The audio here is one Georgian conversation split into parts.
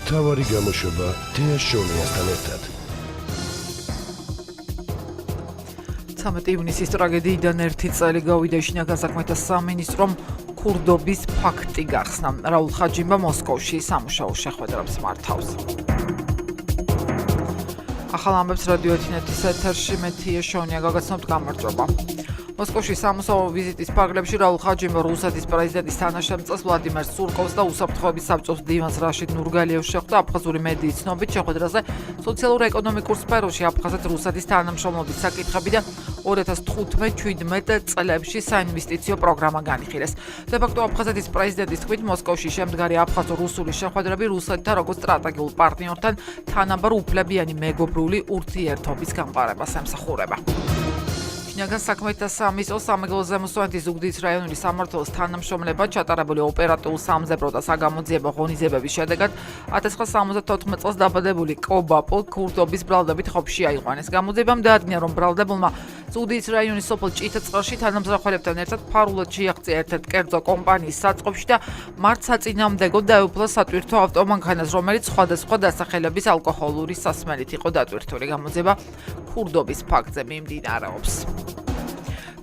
მთავარი გამოშვება თეა შონიასთან ერთად. 13 ივნისის ტრაგედიიდან 1 წელი გავიდა შინაგან საქმეთა სამინისტრომ ქურდობის ფაქტი გახსნა. რაულ ხაჯიმბა მოსკოვში სამუშაო შეხვედრებს მართავს. ახალ ამბებს რადიო ეთნეთის ეთერში მე თია შონია გაგაცნობთ გამარჯობა. მოსკოვში სამუშაო ვიზიტის ფარგლებში რაულ ხაჯიმბა რუსეთის პრეზიდენტის თანაშემწეს ვლადიმერ სურკოვს და უსაფრთხოების საბჭოს დივანს რაშიდ ნურგალიევს შეხვდა აფხაზური მედიის ცნობით შეხვედრაზე სოციალურ-ეკონომიკურ სფეროში აფხაზეთ რუსეთის თანამშრომლობის საკითხები და 2015-17 წლებში საინვესტიციო პროგრამა განიხილეს. დე-ფაქტო აფხაზეთის პრეზიდენტის თქმით მოსკოვში შემდგარი აფხაზო-რუსული შეხვედრები რუსეთთან როგორც სტრატეგიულ პარტნიორთან თანაბარ უფლებიანი მეგობრული ურთიერთობის გამყარებას ემსახურება. შინაგან საქმეთა სამინისტროს სამეგრელო ზემოსვანეთის ზუგდიდის რაიონული სამმართველოს თანამშრომლება ჩატარებული ოპერატიულ სამძებრო და საგამოძიებო ღონისძიებების შედეგად 1974 წელს დაბადებული კობაპო ქურდობის ბრალდებით ხობში აიყვანეს. გამოძიებამ დაადგინა, რომ ბრალდებულმა ზუგდიდის რაიონის სოფელ ჭიტაწყალში თანამზრახველებთან ერთად ფარულად შეაღწია ერთ-ერთ კერძო კომპანიის საწყობში და მათ საწინააღმდეგოდ დაეუფლა სატვირთო ავტომანქანას, რომელიც სხვადასხვა დასახელების ალკოჰოლური სასმელით იყო დატვირთული. გამოძიება ქურდობის ფაქტზე მიმდინარეობს.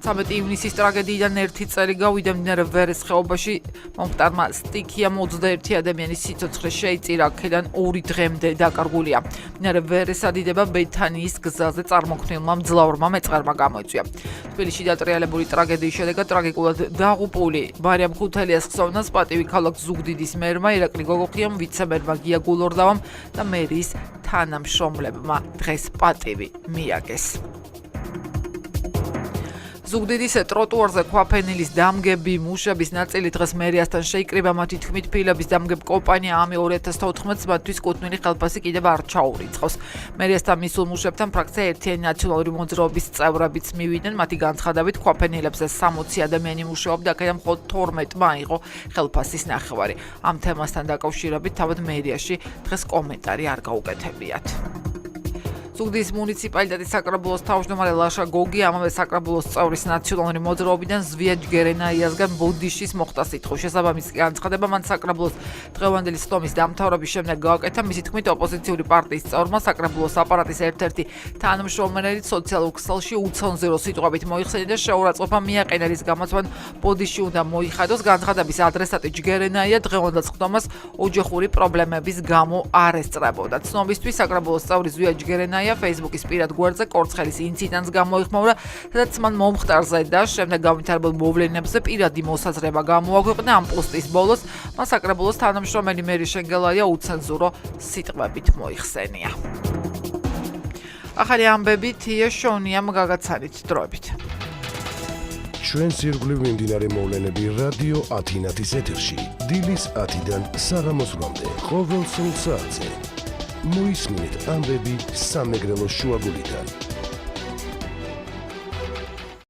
13 ივნისის ტრაგედიიდან 1 წელი გავიდა მდინარე ვერის ხეობაში მომხდარმა სტიქიამ 21 ადამიანის სიცოცხლე შეიწირა, აქედან 2 დღემდე დაკარგულია. მდინარე ვერის ადიდება ბეთანიის გზაზე წარმოქმნილმა მძლავრმა მეწყერმა გამოიწვია. თბილისში დატრიალებული ტრაგედიის შედეგად ტრაგიკულად დაღუპული მარიამ ქუთელიას ხსოვნას პატივი ქალაქ ზუგდიდის მერმა ირაკლი გოგოხიამ, ვიცე-მერმა გია გულორდავამ და მერიის თანამშრომლებმა დღეს პატივი მიაგეს. ზუგდიდის ტროტუარზე ქვაფენილის დამგები მუშების ნაწილი დღეს მერიასთან შეიკრიბა. მათი თქმით, ფილების დამგებ კომპანია ამი 2014 მათთვის კუთვნილი ხელფასი კიდევ არ ჩაურიცხავს. მერიასთან მისულ მუშებთან ფრაქცია ერთიანი ნაციონალური მოძრაობის წევრებიც მივიდნენ. მათი განცხადებით, ქვაფენილებზე 60 ადამიანი მუშაობდა, აქედან მხოლოდ 12-მა აიღო ხელფასის ნახევარი. ამ თემასთან დაკავშირებით თავად მერიაში დღეს კომენტარი არ გაუკეთებიათ. ზუგდიდის მუნიციპალიტეტის საკრებულოს თავმჯდომარე ლაშა გოგი ამავე საკრებულოს წევრის ნაციონალური მოძრაობიდან ზვია ჯგერენაიასგან ბოდიშის მოხდა სიტყვა. შესაბამისი განცხადება მან საკრებულოს დღევანდელი სხდომის დამთავრების შემდეგ გააკეთა. მისი თქმით, ოპოზიციური პარტიის წევრმა საკრებულოს აპარატის ერთ-ერთი თანამშრომელი სოციალურ ქსელში უცენზურო სიტყვებით მოიხსენია და შეურაცხყოფა მიაყენა, რის გამოც მან ბოდიში უნდა მოიხადოს. განცხადების ადრესატი ჯგერენაია დღევანდელ სხდომას ოჯახური პრობლემების გამო არ ესწრებოდა. ცნობისთვის საკრებულოს წევრი ზვია ჯგერენაია Facebook-ის პირად გვერდზე კორცხელის ინციდენტს გამოიხმაურა, სადაც მან მომხდარზე და შემდეგ განვითარებულ მოვლენებზე პირადი მოსაზრება გამოაქვეყნა. ამ პოსტის ბოლოს მას საკრებულოს თანამშრომელი მერი შენგელაია უცენზურო სიტყვებით მოიხსენია. ახალი ამბები თია შონიამ გაგაცანით დროებით. ჩვენს ირგვლივ მიმდინარე მოვლენები რადიო ათინათის ეთერში დილის 10-დან საღამოს 8-მდე ყოველ სულ საათზე. მოისმინეთ ამბები სამეგრელოს შუაგულიდან.